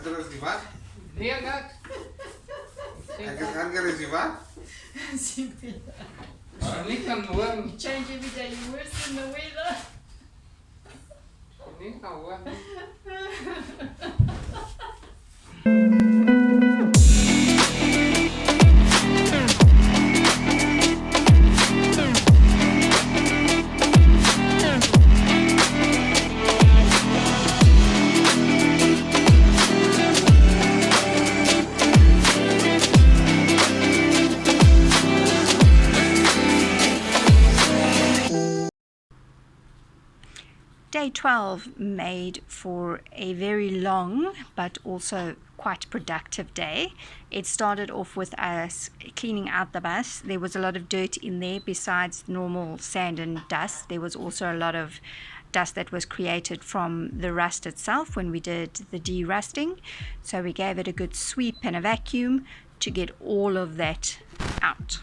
Gaan is die wat? Nee, dat. Gaan is die wat? Niet kan horen. Change every day, you're worse than the weather. Niet kan horen. Day 12 made for a very long but also quite productive day. It started off with us cleaning out the bus. There was a lot of dirt in there besides normal sand and dust. There was also a lot of dust that was created from the rust itself when we did the de-rusting. So we gave it a good sweep and a vacuum to get all of that out.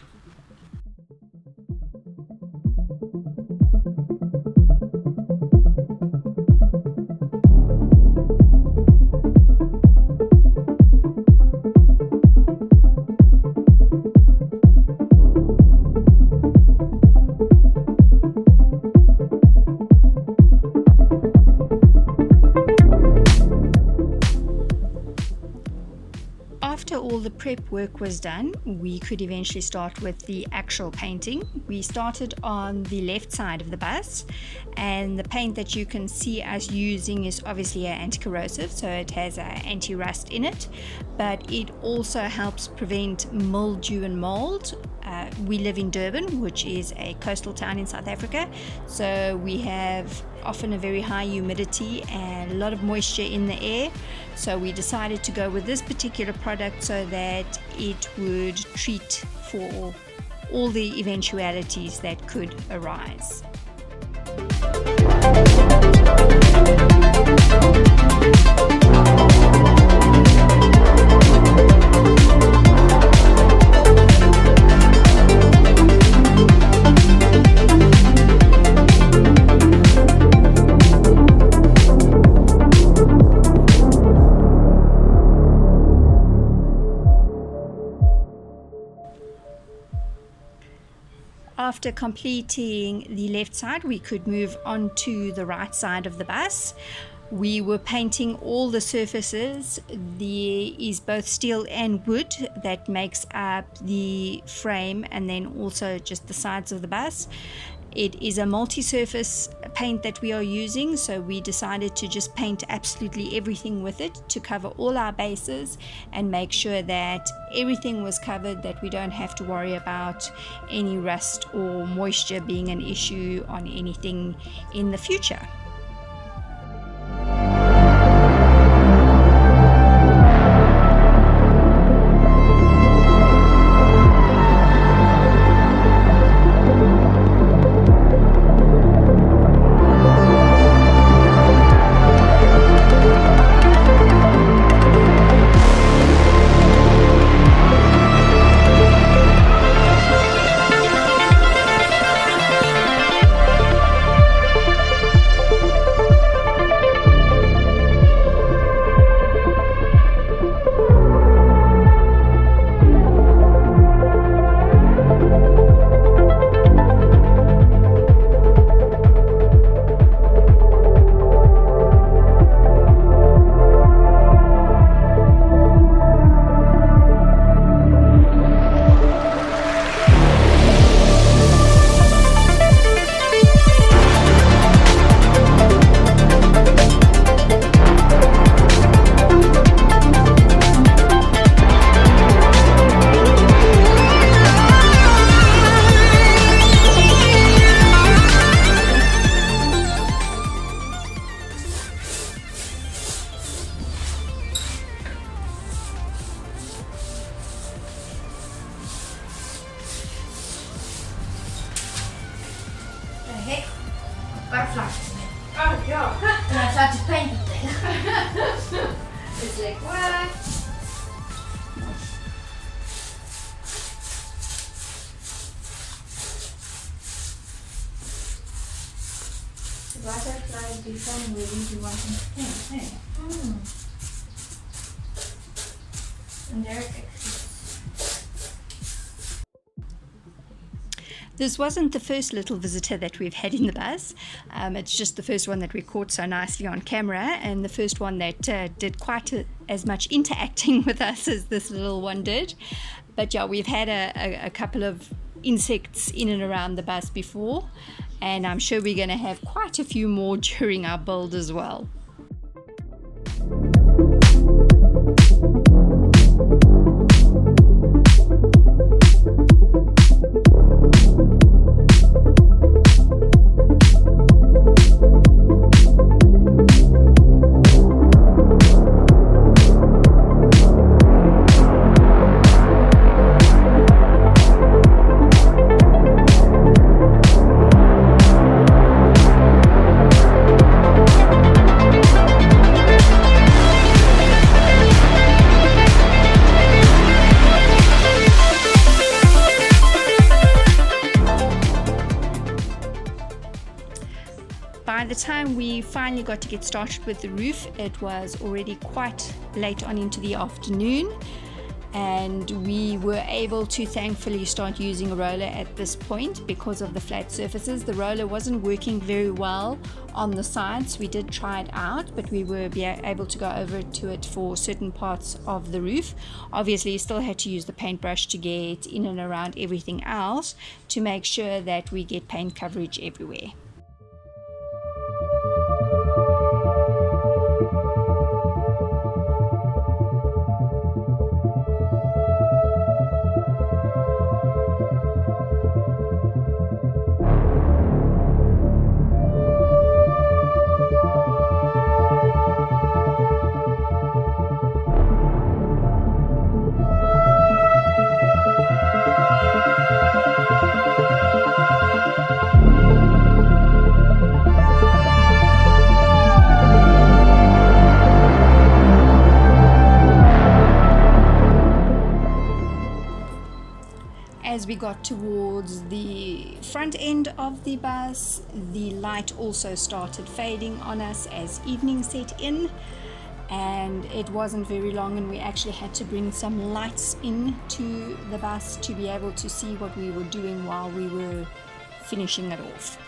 After all the prep work was done, we could eventually start with the actual painting. We started on the left side of the bus, and the paint that you can see us using is obviously an anti-corrosive, so it has an anti-rust in it, but it also helps prevent mildew and mold. We live in Durban, which is a coastal town in South Africa, so we have often a very high humidity and a lot of moisture in the air. So we decided to go with this particular product so that it would treat for all the eventualities that could arise. After completing the left side, we could move on to the right side of the bus. We were painting all the surfaces. There is both steel and wood that makes up the frame, and then also just the sides of the bus. It is a multi-surface paint that we are using, so we decided to just paint absolutely everything with it to cover all our bases and make sure that everything was covered, that we don't have to worry about any rust or moisture being an issue on anything in the future. Butterflies. Oh god. And I tried to paint the thing. It's like, what? The butterflies become really to want to paint, hey? and their exits. This wasn't the first little visitor that we've had in the bus. It's just the first one that we caught so nicely on camera, and the first one that did quite as much interacting with us as this little one did. But yeah, we've had a couple of insects in and around the bus before, and I'm sure we're going to have quite a few more during our build as well. By the time we finally got to get started with the roof, it was already quite late on into the afternoon, and we were able to thankfully start using a roller at this point because of the flat surfaces. The roller wasn't working very well on the sides. We did try it out, but we were able to go over to it for certain parts of the roof. Obviously, you still had to use the paintbrush to get in and around everything else to make sure that we get paint coverage everywhere. As we got towards the front end of the bus, the light also started fading on us as evening set in, and it wasn't very long and we actually had to bring some lights into the bus to be able to see what we were doing while we were finishing it off.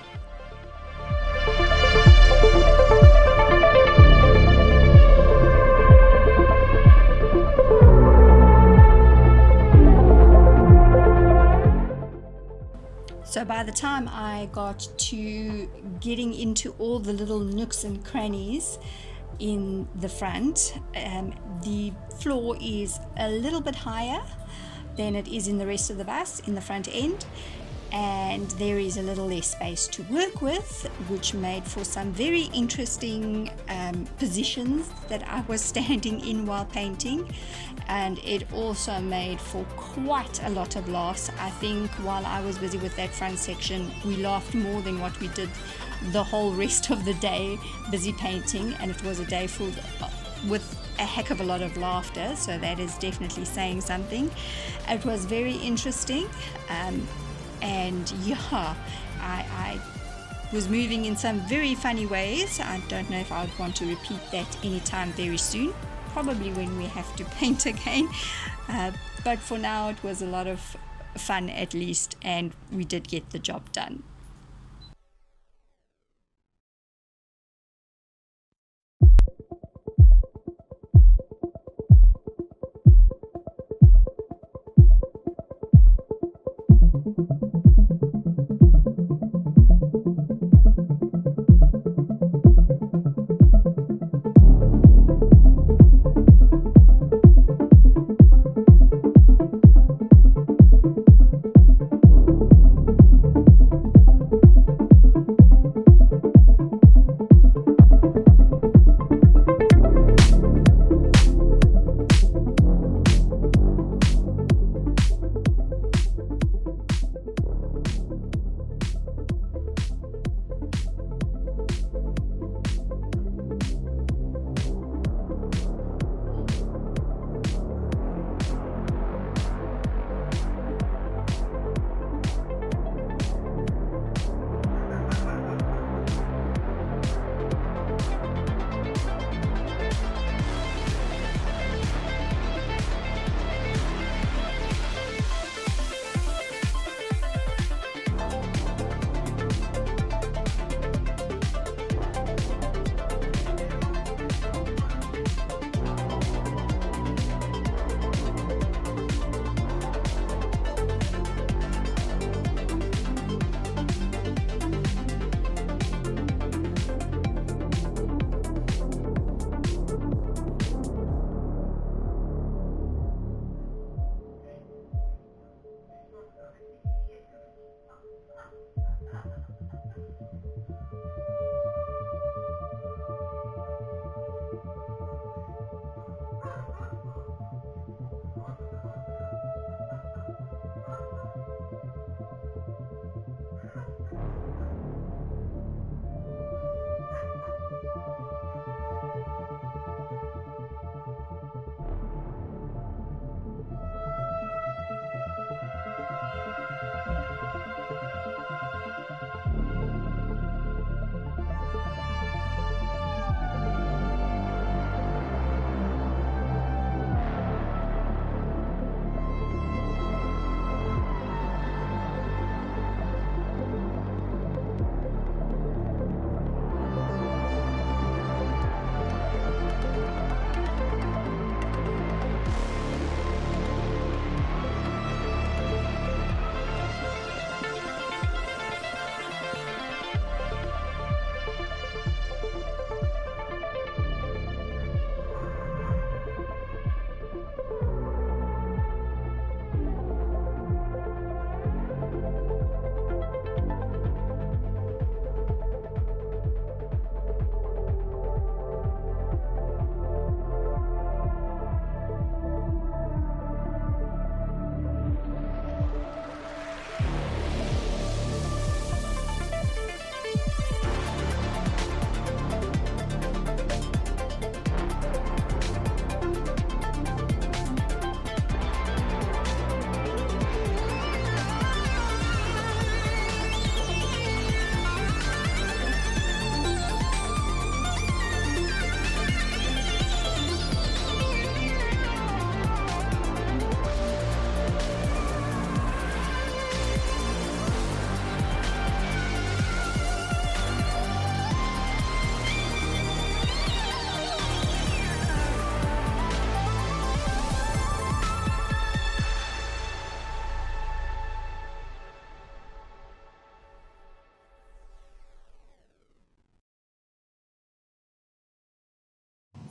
So by the time I got to getting into all the little nooks and crannies in the front, the floor is a little bit higher than it is in the rest of the bus in the front end, and there is a little less space to work with, which made for some very interesting positions that I was standing in while painting, and it also made for quite a lot of laughs. I think while I was busy with that front section, we laughed more than what we did the whole rest of the day busy painting, and it was a day full with a heck of a lot of laughter, so that is definitely saying something. It was very interesting, and yeah, I was moving in some very funny ways. I don't know if I would want to repeat that anytime very soon, probably when we have to paint again, but for now it was a lot of fun at least, and we did get the job done.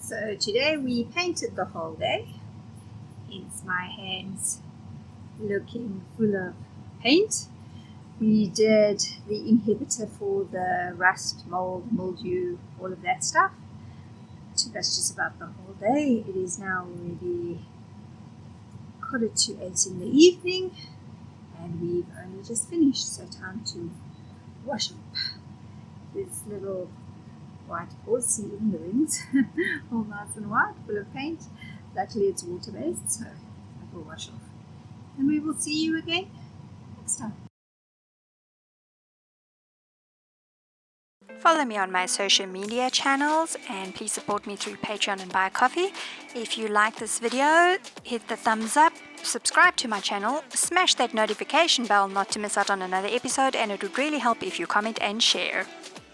So today we painted the whole day. It's my hands looking full of paint. We did the inhibitor for the rust, mold, mildew, all of that stuff. It took us just about the whole day. It is now already 7:45 in the evening and we've only just finished, so time to wash up this little white horsey in the rings, all nice and white, full of paint. Luckily it's water based, so it will wash off. And we will see you again next time. Follow me on my social media channels and please support me through Patreon and buy a coffee. If you like this video, hit the thumbs up, subscribe to my channel, smash that notification bell not to miss out on another episode, and it would really help if you comment and share.